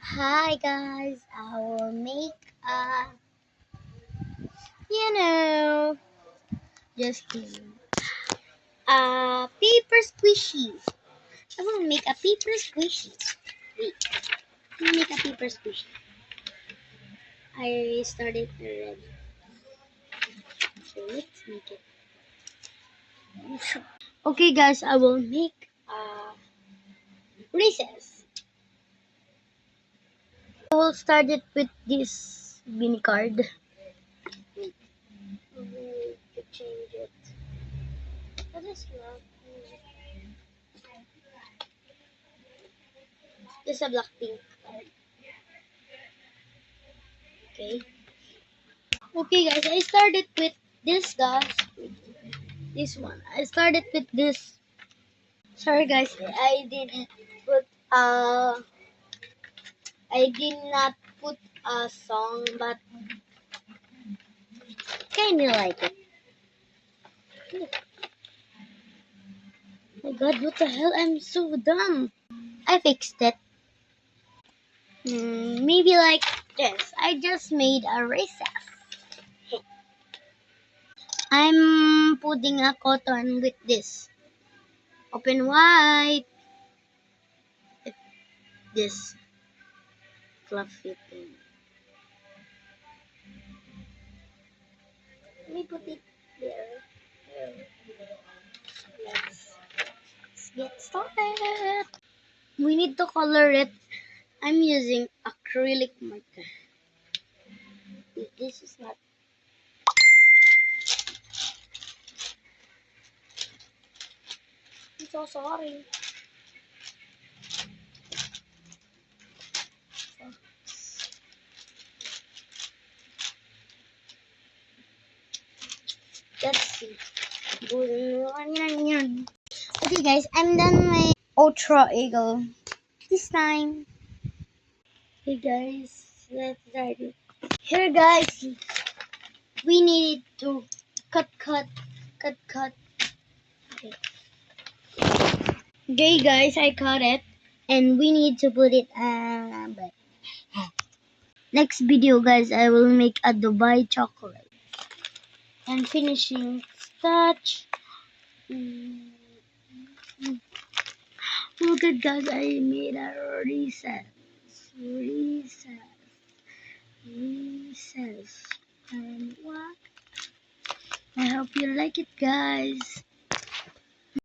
Hi guys, I will make a, you know, just kidding, a paper squishy. I will make a paper squishy. Wait, let me make a paper squishy. I started already, so let's make it. Okay guys, I will make a recess. I will start it with this mini card. Wait, I need to change it. That is not. This is a black pink card. Okay. Okay guys, I started with this guys. This one. I started with this. Sorry guys, put uh I did not put a song, but kinda like it. Oh my god, what the hell? I'm so dumb. I fixed it. Maybe like this. I just made a recess. I'm putting a cotton with this. Open wide. This fluffy thing. Let me put it there. Let's get started. We need to color it. I'm using acrylic marker. This is not. I'm so sorry. Let's see. Okay, guys, I'm done my Ultra Eagle this time. Hey guys, let's start it. Here, guys, we need to cut. Okay. Okay, guys, I cut it, and we need to put it. But next video, guys, I will make a Dubai chocolate. And finishing touch. Mm, Look at guys, I made a recess. And what? I hope you like it, guys.